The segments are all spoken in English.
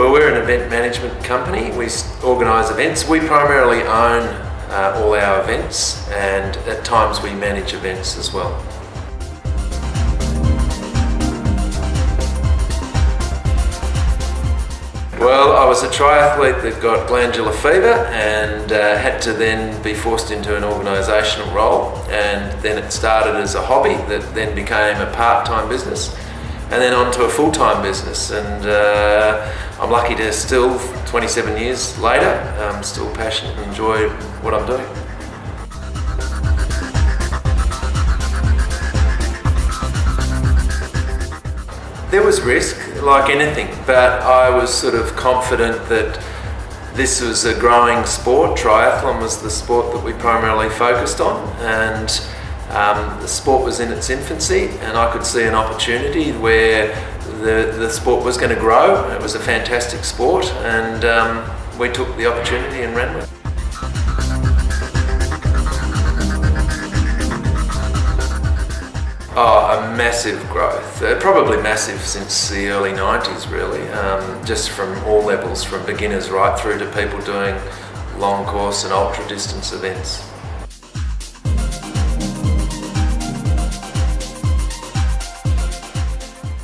Well, we're an event management company. We organise events. We primarily own all our events, and at times we manage events as well. Well, I was a triathlete that got glandular fever and had to then be forced into an organisational role, and then it started as a hobby that then became a part-time business and then on to a full-time business, and I'm lucky to still, 27 years later, I'm still passionate and enjoy what I'm doing. There was risk, like anything, but I was sort of confident that this was a growing sport. Triathlon was the sport that we primarily focused on, and the sport was in its infancy, and I could see an opportunity where the sport was going to grow. It was a fantastic sport, and we took the opportunity and ran with it. Oh, a massive growth, probably massive since the early 90s really, just from all levels, from beginners right through to people doing long course and ultra distance events.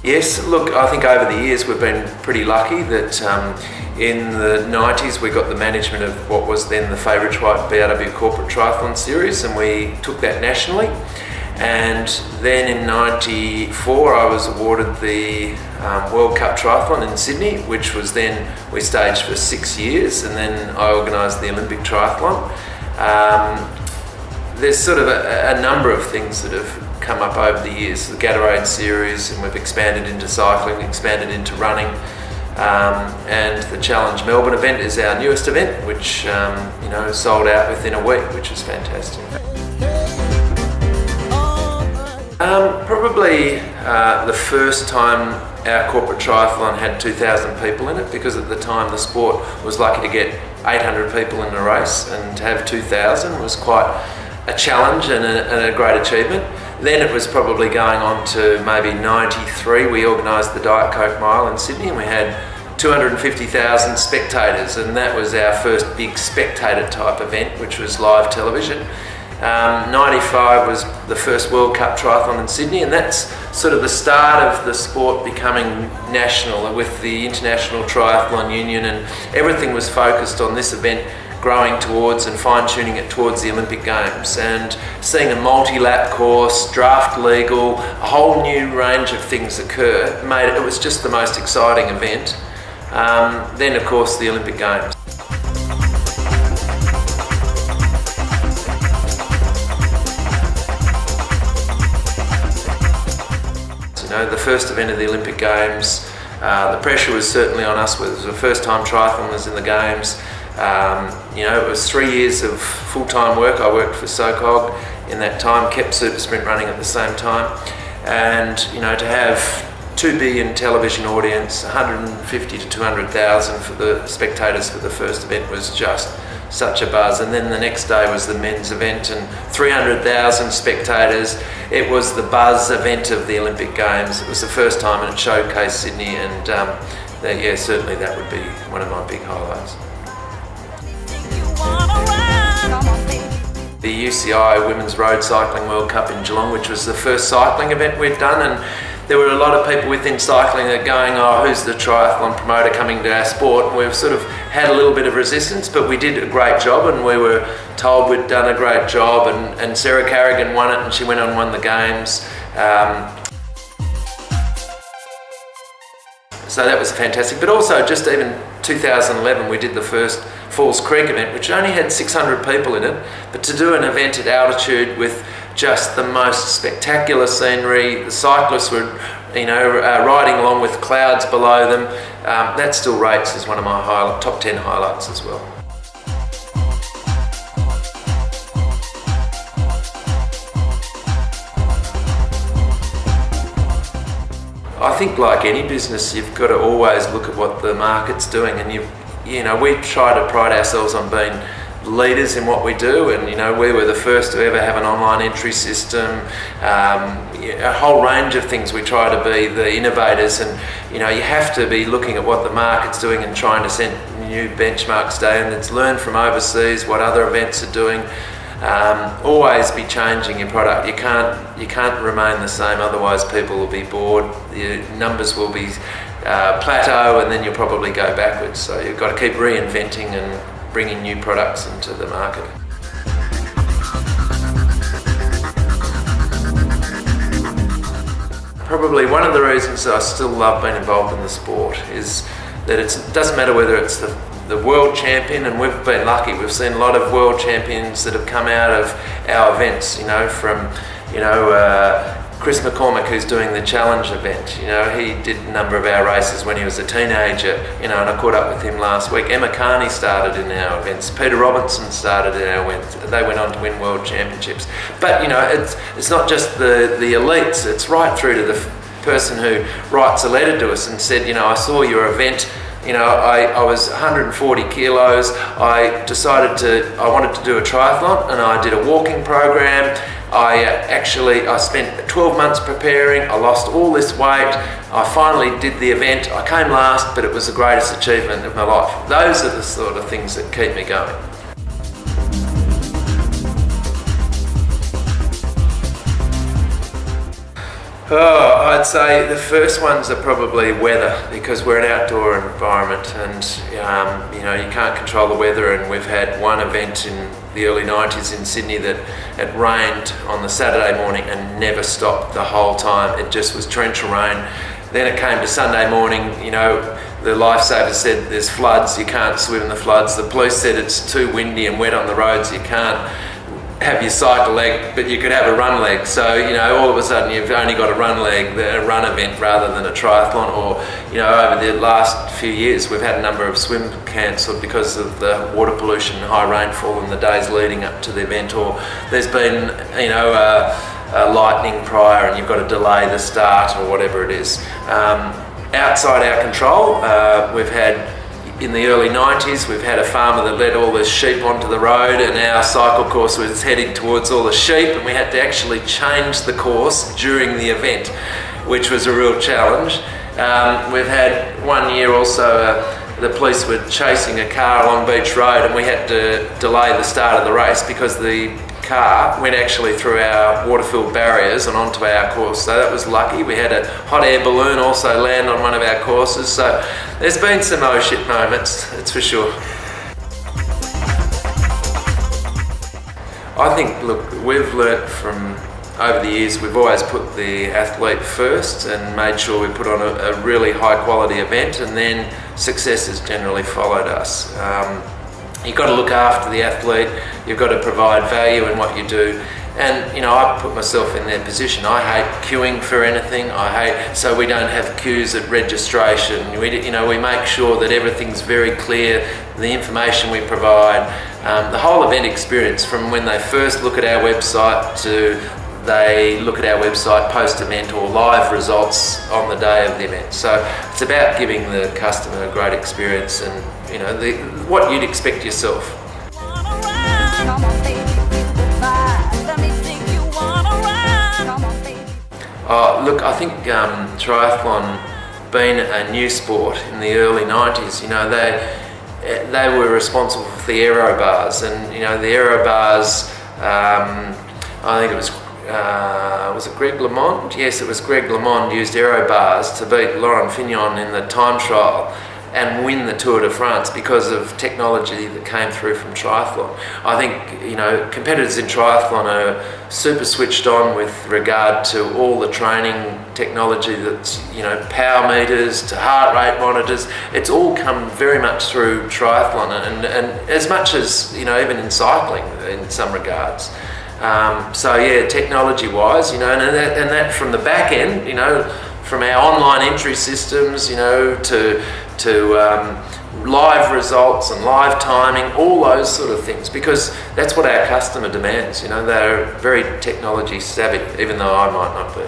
Yes, look, I think over the years we've been pretty lucky that in the 90s we got the management of what was then the favourite NLG Corporate Triathlon Series, and we took that nationally. And then in '94 I was awarded the World Cup Triathlon in Sydney, which was then, we staged for 6 years, and then I organised the Olympic Triathlon. There's sort of a number of things that have come up over the years, the Gatorade Series, and we've expanded into cycling, expanded into running, and the Challenge Melbourne event is our newest event, which sold out within a week, which is fantastic. Probably the first time our corporate triathlon had 2,000 people in it, because at the time the sport was lucky to get 800 people in a race, and to have 2,000 was quite a challenge and a great achievement. Then it was probably going on to maybe '93, we organised the Diet Coke Mile in Sydney, and we had 250,000 spectators, and that was our first big spectator type event, which was live television. '95 was the first World Cup Triathlon in Sydney, and that's sort of the start of the sport becoming national with the International Triathlon Union, and everything was focused on this event growing towards and fine-tuning it towards the Olympic Games, and seeing a multi-lap course, draft legal, a whole new range of things occur, it was just the most exciting event. Then of course the Olympic Games. The first event of the Olympic Games, the pressure was certainly on us. It was the first time triathlon was in the Games. It was 3 years of full-time work. I worked for SOCOG in that time, kept SuperSprint running at the same time, and to have 2 billion television audience, 150 to 200,000 for the spectators for the first event was just such a buzz. And then the next day was the men's event, and 300,000 spectators. It was the buzz event of the Olympic Games. It was the first time, and it showcased Sydney, and certainly that would be one of my big highlights. The UCI Women's Road Cycling World Cup in Geelong, which was the first cycling event we'd done, and there were a lot of people within cycling that are going, oh, who's the triathlon promoter coming to our sport? And we've sort of had a little bit of resistance, but we did a great job, and we were told we'd done a great job, and Sarah Carrigan won it, and she went on and won the Games. So that was fantastic. But also just even 2011, we did the first Falls Creek event, which only had 600 people in it, but to do an event at altitude with just the most spectacular scenery, the cyclists were riding along with clouds below them, that still rates as one of my top 10 highlights as well. I think like any business, you've got to always look at what the market's doing, and we try to pride ourselves on being leaders in what we do, and we were the first to ever have an online entry system, a whole range of things. We try to be the innovators, and you have to be looking at what the market's doing and trying to set new benchmark standards, learn from overseas what other events are doing. Always be changing your product. You can't remain the same, otherwise people will be bored. Your numbers will be plateau, and then you'll probably go backwards. So you've got to keep reinventing and bringing new products into the market. Probably one of the reasons that I still love being involved in the sport is that it doesn't matter whether it's the world champion, and we've been lucky. We've seen a lot of world champions that have come out of our events, from Chris McCormick, who's doing the challenge event. He did a number of our races when he was a teenager, and I caught up with him last week. Emma Carney started in our events. Peter Robinson started in our events. They went on to win world championships. But it's not just the elites. It's right through to the person who writes a letter to us and said, I saw your event. I was 140 kilos. I wanted to do a triathlon, and I did a walking program. I spent 12 months preparing. I lost all this weight. I finally did the event. I came last, but it was the greatest achievement of my life. Those are the sort of things that keep me going. Oh, I'd say the first ones are probably weather, because we're an outdoor environment, and you can't control the weather. And we've had one event in the early 90s in Sydney that it rained on the Saturday morning and never stopped the whole time. It just was torrential rain. Then it came to Sunday morning, the lifesavers said there's floods, you can't swim in the floods. The police said it's too windy and wet on the roads, you can't have your cycle leg, but you could have a run leg. So, all of a sudden you've only got a run leg, a run event rather than a triathlon. Or, over the last few years we've had a number of swim cancelled because of the water pollution and high rainfall in the days leading up to the event. Or there's been, a lightning prior and you've got to delay the start or whatever it is. Outside our control, we've had, in the early 90s, we've had a farmer that led all the sheep onto the road, and our cycle course was heading towards all the sheep, and we had to actually change the course during the event, which was a real challenge. We've had one year also, the police were chasing a car along Beach Road, and we had to delay the start of the race because the car went actually through our water-filled barriers and onto our course. So that was lucky. We had a hot air balloon also land on one of our courses. So there's been some oh shit moments, that's for sure. I think, look, we've learnt from over the years, we've always put the athlete first and made sure we put on a really high quality event, and then success has generally followed us. You've got to look after the athlete, you've got to provide value in what you do. And I put myself in their position. I hate queuing for anything. So we don't have queues at registration. We make sure that everything's very clear, the information we provide, the whole event experience, from when they first look at our website to they look at our website post-event or live results on the day of the event. So it's about giving the customer a great experience and what you'd expect yourself. Look, I think triathlon, being a new sport in the early 90s, they were responsible for the aero bars, and the aero bars, I think it was it Greg LeMond? Yes, it was Greg LeMond used aero bars to beat Laurent Fignon in the time trial and win the Tour de France because of technology that came through from triathlon. I think competitors in triathlon are super switched on with regard to all the training technology that's power meters to heart rate monitors. It's all come very much through triathlon and as much as even in cycling in some regards. So yeah, technology wise, and that from the back end, from our online entry systems, to live results and live timing, all those sort of things, because that's what our customer demands. They're very technology savvy, even though I might not be.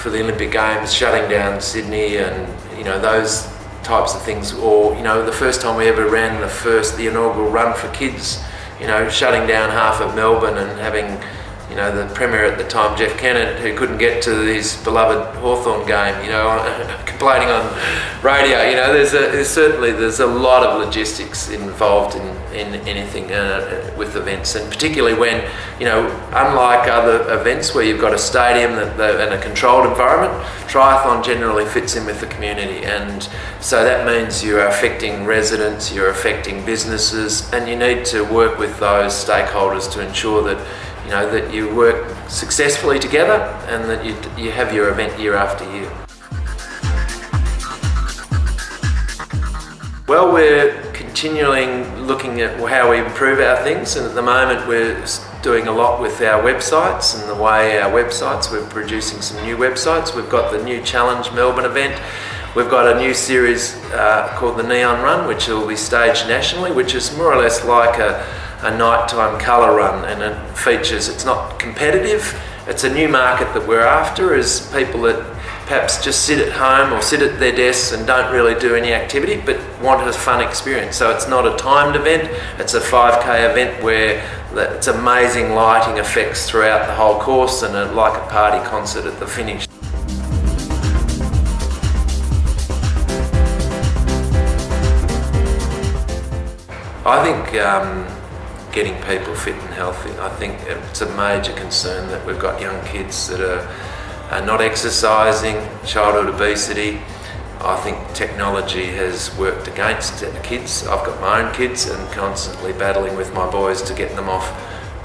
for the Olympic Games, shutting down Sydney and, you know, those types of things. Or, you know, the first time we ever ran the inaugural run for kids, you know, shutting down half of Melbourne and having, you know, the Premier at the time, Jeff Kennett, who couldn't get to his beloved Hawthorn game, you know, complaining on radio. You know, there's a lot of logistics involved in anything with events, and particularly when, you know, unlike other events where you've got a stadium and a controlled environment, triathlon generally fits in with the community, and so that means you're affecting residents, you're affecting businesses, and you need to work with those stakeholders to ensure that, you know, that you work successfully together and that you have your event year after year. Well, we're continually looking at how we improve our things, and at the moment we're doing a lot with our websites and the way our websites, we're producing some new websites. We've got the new Challenge Melbourne event. We've got a new series called the Neon Run, which will be staged nationally, which is more or less like a nighttime colour run, and it features, it's not competitive, it's a new market that we're after, is people that perhaps just sit at home or sit at their desks and don't really do any activity but want a fun experience. So it's not a timed event, it's a 5K event where it's amazing lighting effects throughout the whole course and like a party concert at the finish. I think getting people fit and healthy. I think it's a major concern that we've got young kids that are not exercising, childhood obesity. I think technology has worked against kids. I've got my own kids and constantly battling with my boys to get them off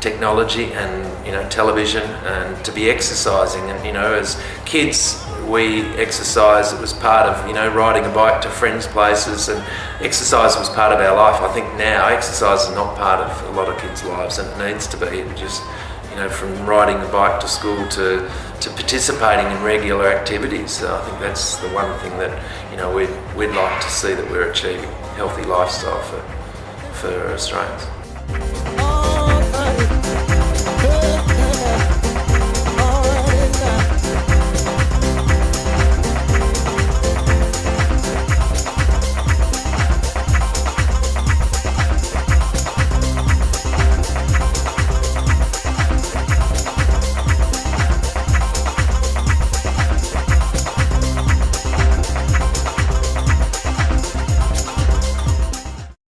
technology and, you know, television, and to be exercising. And, you know, as kids we exercise, it was part of, you know, riding a bike to friends' places, and exercise was part of our life. I think now exercise is not part of a lot of kids' lives, and it needs to be. It just, you know, from riding the bike to school to participating in regular activities. So I think that's the one thing that, you know, we'd like to see, that we're achieving healthy lifestyle for Australians.